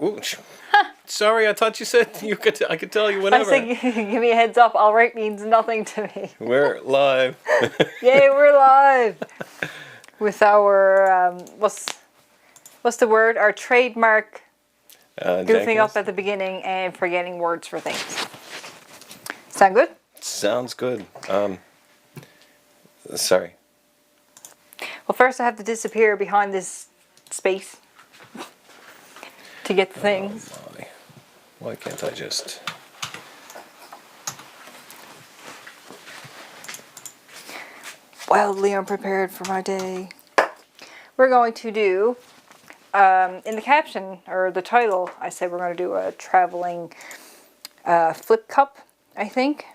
Ooh, sorry, I thought you said you could. I could tell you I whatever. said, give me a heads up. All right means nothing to me. We're live. Yay, we're live with our what's the word? Our trademark goofing up at the beginning and forgetting words for things. Sound good? Sounds good. Sorry. Well, first I have to disappear behind this space to get the things. Oh my. Why can't I just... Wildly unprepared for my day. We're going to do, in the caption, or the title, I said we're going to do a traveling flip cup, I think.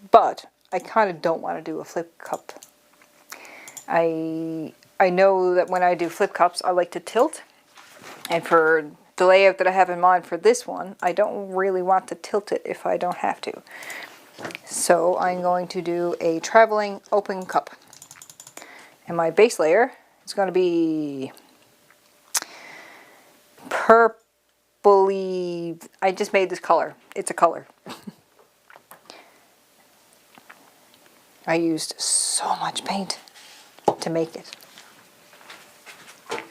But I kind of don't want to do a flip cup. I know that when I do flip cups, I like to tilt. And for the layout that I have in mind for this one, I don't really want to tilt it if I don't have to. So I'm going to do a traveling open cup. And my base layer is going to be purpley. I just made this color. It's a color. I used so much paint to make it. I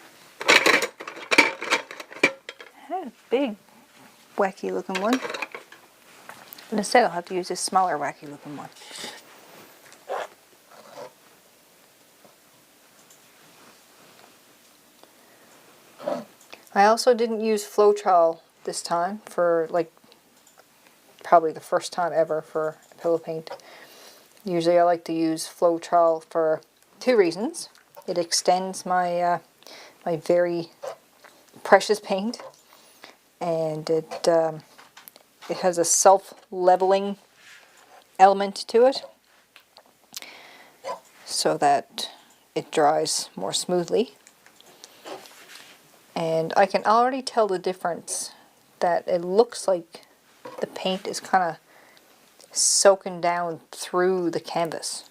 had a big wacky looking one. And instead I'll have to use this smaller wacky looking one. I also didn't use Floetrol this time for probably the first time ever for pillow paint. Usually I like to use Floetrol for two reasons. It extends my my very precious paint, and it has a self-leveling element to it so that it dries more smoothly. And I can already tell the difference, that it looks like the paint is kind of soaking down through the canvas.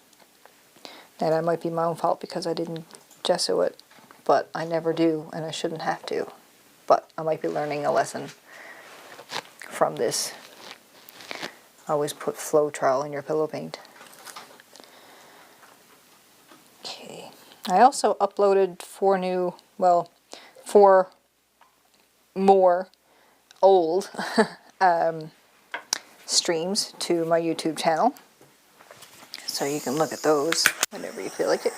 Now that might be my own fault because I didn't gesso it, but I never do and I shouldn't have to. But I might be learning a lesson from this. Always put Floetrol in your pillow paint. Okay. I also uploaded four more old streams to my YouTube channel. So you can look at those whenever you feel like it.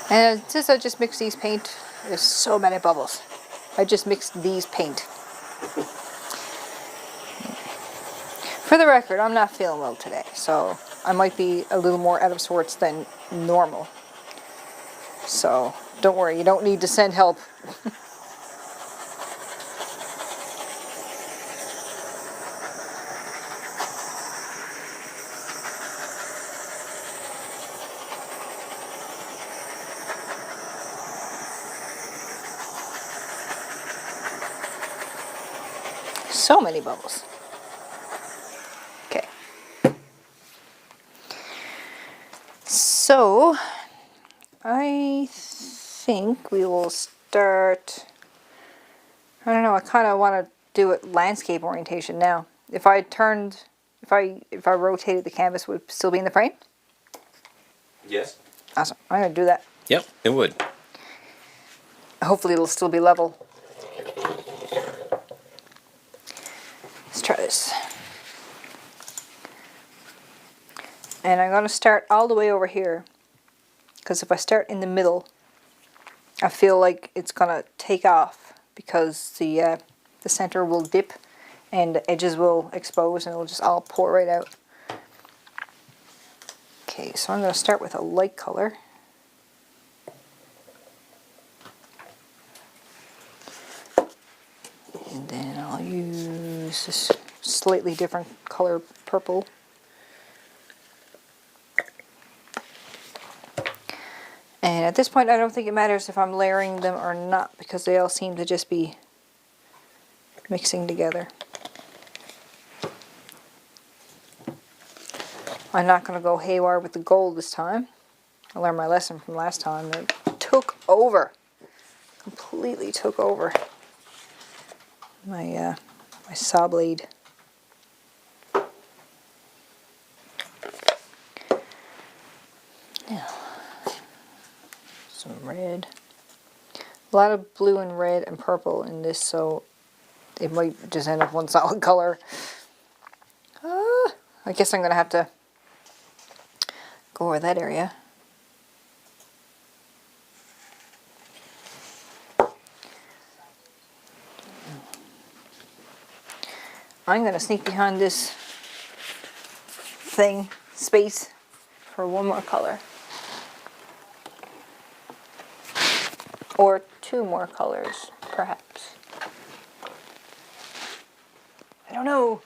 And since I just mixed these paint, there's so many bubbles. I just mixed these paint. For the record, I'm not feeling well today, so I might be a little more out of sorts than normal. So don't worry, you don't need to send help. So many bubbles. Okay. So, I think we will start, I don't know, I kind of want to do it landscape orientation now. If I rotated the canvas, would it still be in the frame? Yes. Awesome. I'm going to do that. Yep, it would. Hopefully it'll still be level. Let's try this. And I'm going to start all the way over here, because if I start in the middle, I feel like it's going to take off, because the center will dip and the edges will expose and it'll just all pour right out. Okay, so I'm going to start with a light color. And then I'll use this slightly different color purple. And at this point I don't think it matters if I'm layering them or not, because they all seem to just be mixing together. I'm not going to go haywire with the gold this time. I learned my lesson from last time. It took over. Completely took over. my saw blade. Now, some red. A lot of blue and red and purple in this, so it might just end up one solid color. I guess I'm going to have to go over that area. I'm going to sneak behind this space for one more color. Or two more colors, perhaps. I don't know.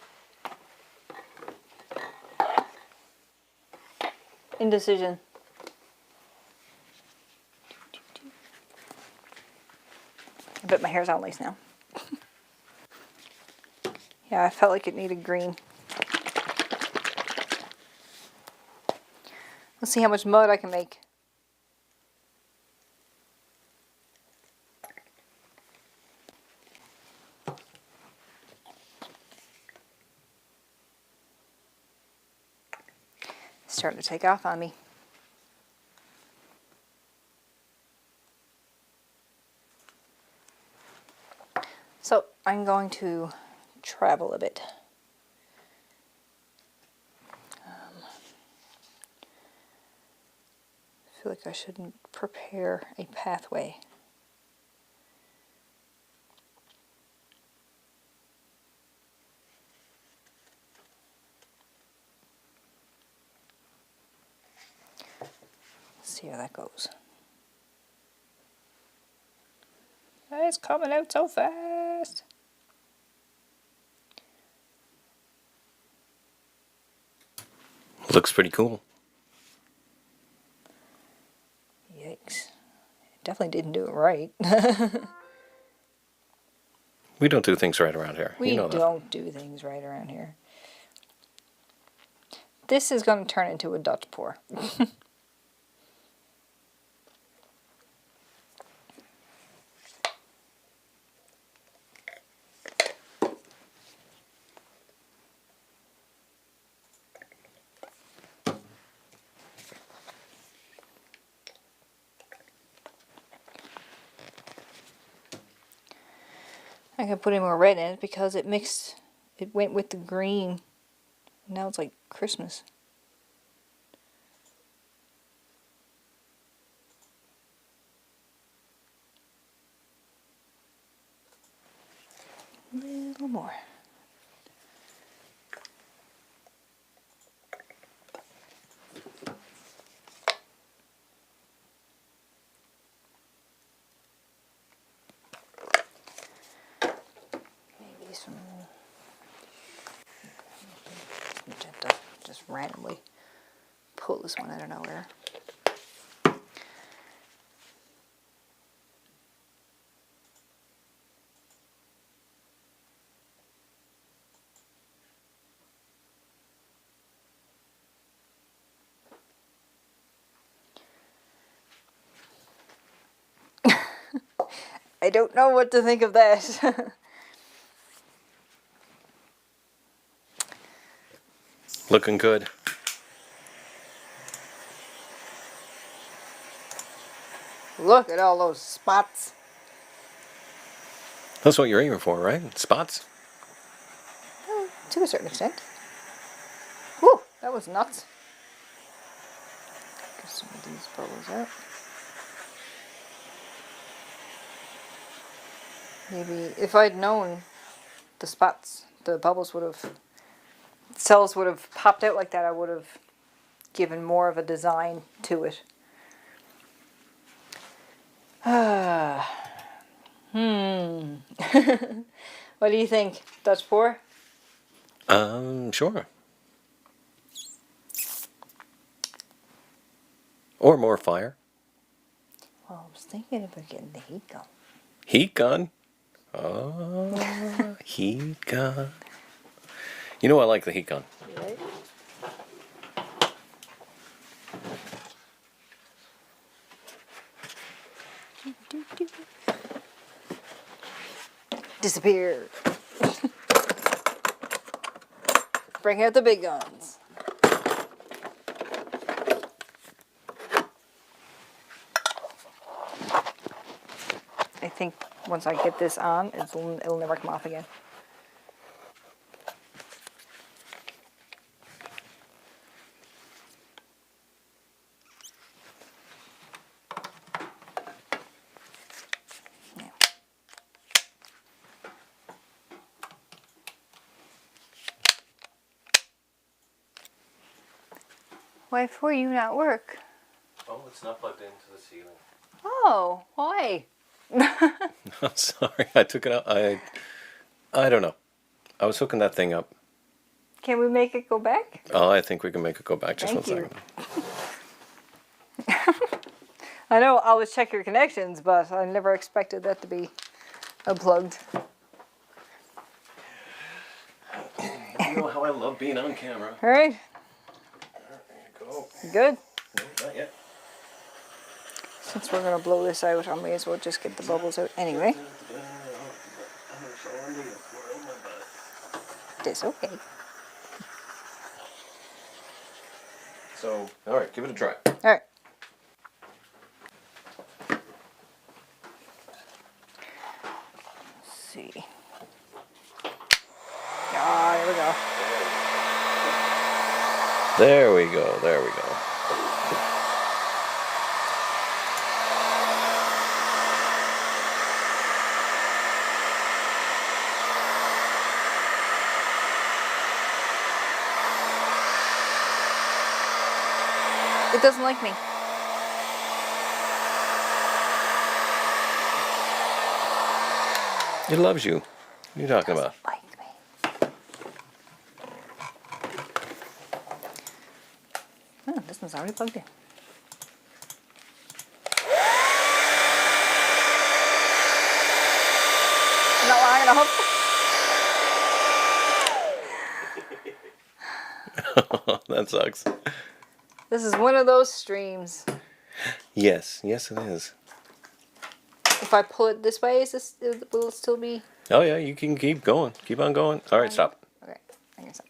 Indecision. I bet my hair's out of lace now. Yeah, I felt like it needed green. Let's see how much mud I can make. It's starting to take off on me. So I'm going to travel a bit. I feel like I should prepare a pathway. Let's see how that goes. It's coming out so fast. Looks pretty cool. Yikes. Definitely didn't do it right. We don't do things right around here. We You know that. don't do things right around here. This is going to turn into a Dutch pour. I can put any more red in it because it went with the green. Now it's like Christmas. A little more. Maybe some magenta. Just randomly pull this one out of nowhere. I don't know what to think of that. Looking good. Look at all those spots. That's what you're aiming for, right? Spots? To a certain extent. Whew, that was nuts. Get some of these bubbles out. Maybe if I'd known the spots, the bubbles would have, cells would have popped out like that, I would have given more of a design to it. What do you think? Dutch pour? Sure. Or more fire. Well, I was thinking about getting the heat gun. Heat gun? Oh, heat gun. You know I like the heat gun. Right? Disappear. Bring out the big guns. I think once I get this on, it'll never come off again. Yeah. Why for you not work? Oh, it's not plugged into the ceiling. Oh, why? I'm sorry, I took it out. I don't know. I was hooking that thing up. Can we make it go back? Oh, I think we can make it go back. Just Thank one you. second. I know I always check your connections, but I never expected that to be unplugged. You know how I love being on camera. All right, There you go. good. No, not yet. Since we're gonna blow this out, I may as well just get the bubbles out anyway. It's okay. So, all right, give it a try. All right. Let's see. Ah, there we go. There we go. There we go. It doesn't like me. It loves you. What are you talking about? Like me. Oh, this one's already plugged in. Not long enough. That sucks. This is one of those streams. Yes, yes, it is. If I pull it this way, will it still be? Oh yeah, you can keep going. Keep on going. All right, stop. Okay, I can stop.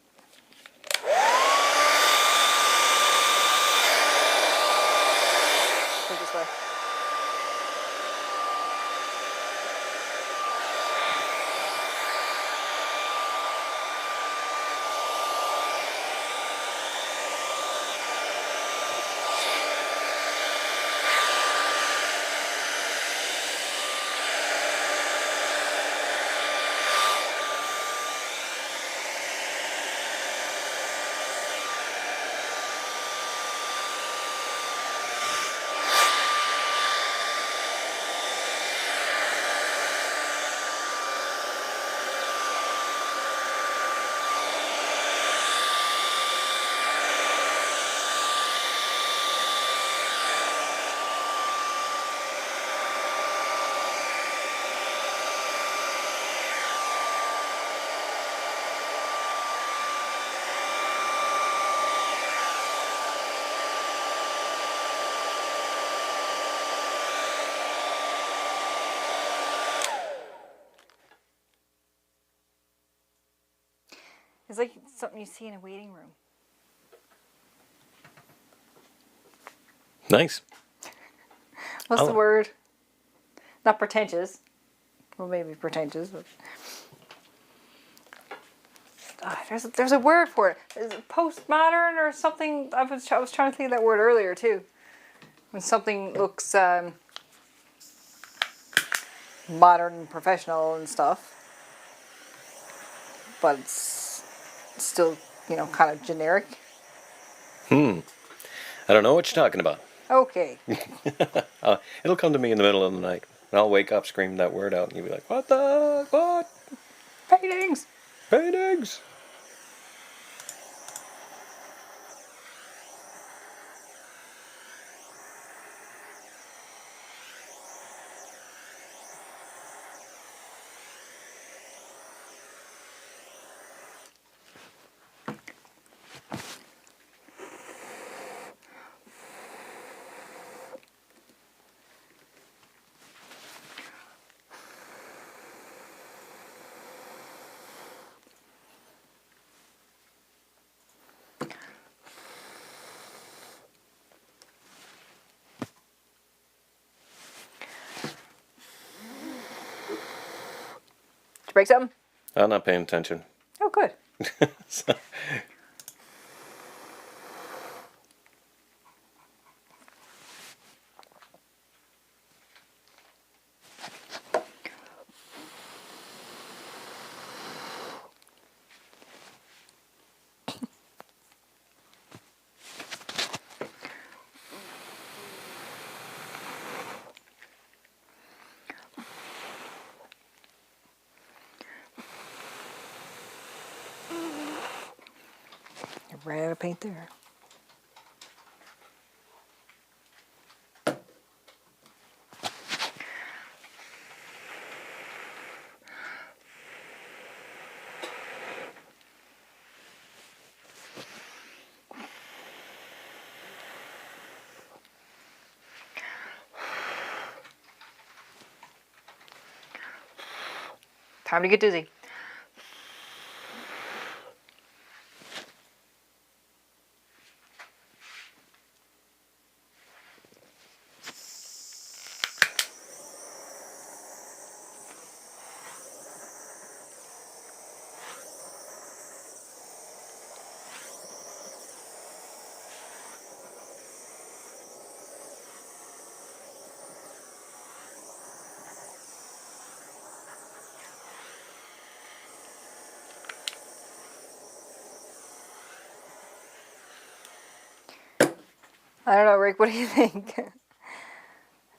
Go this way. It's like something you see in a waiting room. Nice. What's the Oh. word? Not pretentious. Well, maybe pretentious, but there's a word for it. Is it postmodern or something? I was trying to think of that word earlier too. When something looks modern and professional and stuff, but it's still, kind of generic. I don't know what you're talking about. Okay. It'll come to me in the middle of the night. And I'll wake up, scream that word out, and you'll be like, what? Paintings. Paintings! you break something? I'm not paying attention. Oh, good. So- You ran out of paint there. Time to get dizzy. I don't know, Rick, what do you think?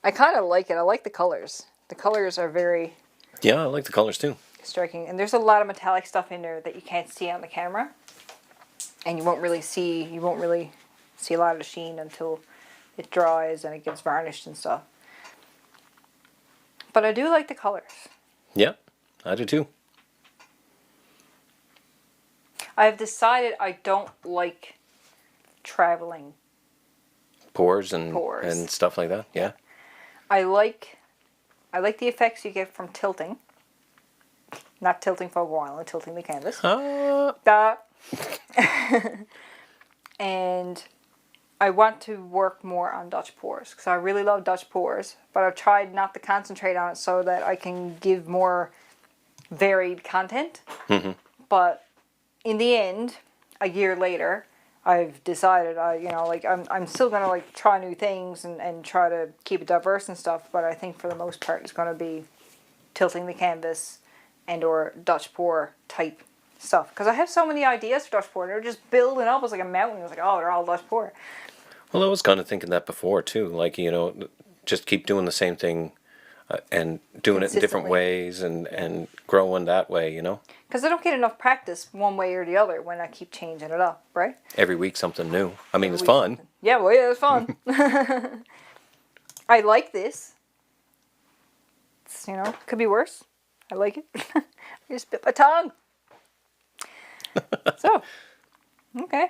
I kind of like it. I like the colors. The colors are very yeah, I like the colors too. striking. And there's a lot of metallic stuff in there that you can't see on the camera. And you won't really see a lot of the sheen until it dries and it gets varnished and stuff. But I do like the colors. Yeah, I do too. I've decided I don't like traveling. Pours and Pours. stuff like that. Yeah. I like the effects you get from tilting. Not tilting for a while, and tilting the canvas. Duh. And I want to work more on Dutch pours because I really love Dutch pours, but I've tried not to concentrate on it so that I can give more varied content. Mm-hmm. But in the end, a year later, I've decided I'm still gonna like try new things and try to keep it diverse and stuff, but I think for the most part it's gonna be tilting the canvas and or Dutch pour type stuff. Because I have so many ideas for Dutch pour. They're just building up. It's like a mountain. It's like, oh, they're all Dutch pour. Well, I was kind of thinking that before too. Like, just keep doing the same thing and doing it in different Consistently. ways and growing that way, Because I don't get enough practice one way or the other when I keep changing it up, right? Every week something new. I mean, it's Week fun. something. Yeah, well, yeah, it's fun. I like this. It's, could be worse. I like it. I just bit my tongue. So, okay.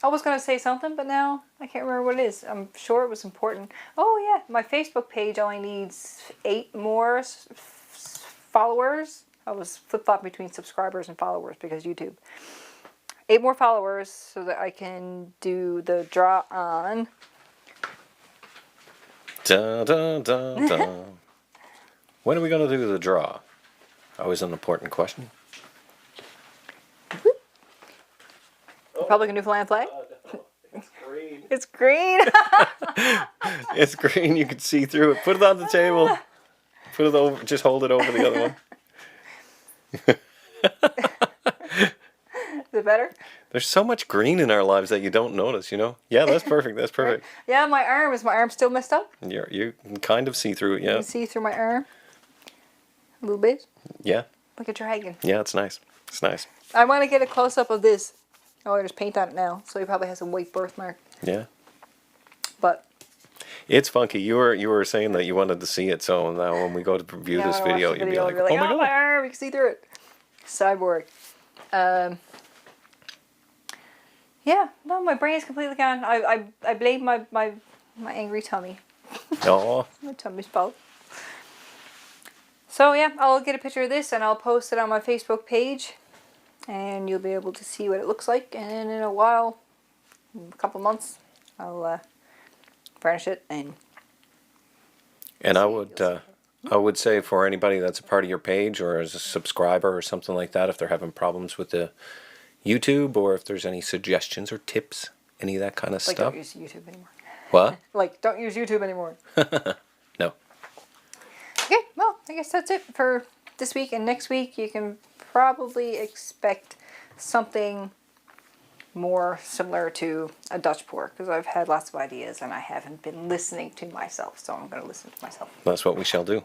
I was going to say something, but now I can't remember what it is. I'm sure it was important. Oh, yeah. My Facebook page only needs 8 more followers. I was flip-flopping between subscribers and followers because YouTube. 8 more followers so that I can do the draw on. Da, da, da, da. When are we going to do the draw? Always an important question. Republican Newfoundland flag? It's green. It's green. It's green. You can see through it. Put it on the table. Put it over. Just hold it over the other one. Is it better? There's so much green in our lives that you don't notice, Yeah, that's perfect. That's perfect. Yeah, my arm. Is my arm still messed up? You can kind of see through it, You yeah. can see through my arm. A little bit. Yeah. Like a dragon. Yeah, it's nice. It's nice. I want to get a close-up of this. Oh, there's paint on it now, so he probably has a white birthmark. Yeah. But It's funky. You were saying that you wanted to see it, so now when we go to review yeah, this when I watch video, the you'll be like, you'll oh my my god. arm, you can see through it. Cyborg. Yeah, no, my brain is completely gone. I blame my angry tummy. Oh, My tummy's fault. So yeah, I'll get a picture of this and I'll post it on my Facebook page. and you'll be able to see what it looks like. And in a while, in a couple months, I'll varnish it and. And I would say for anybody that's a part of your page or as a subscriber or something like that, if they're having problems with the YouTube or if there's any suggestions or tips, any of that kind of Like, stuff. don't use YouTube anymore. What? Like, don't use YouTube anymore. No. Okay, well, I guess that's it for this week. And next week, you can probably expect something more similar to a Dutch pour, because I've had lots of ideas and I haven't been listening to myself, so I'm going to listen to myself. That's what we shall do.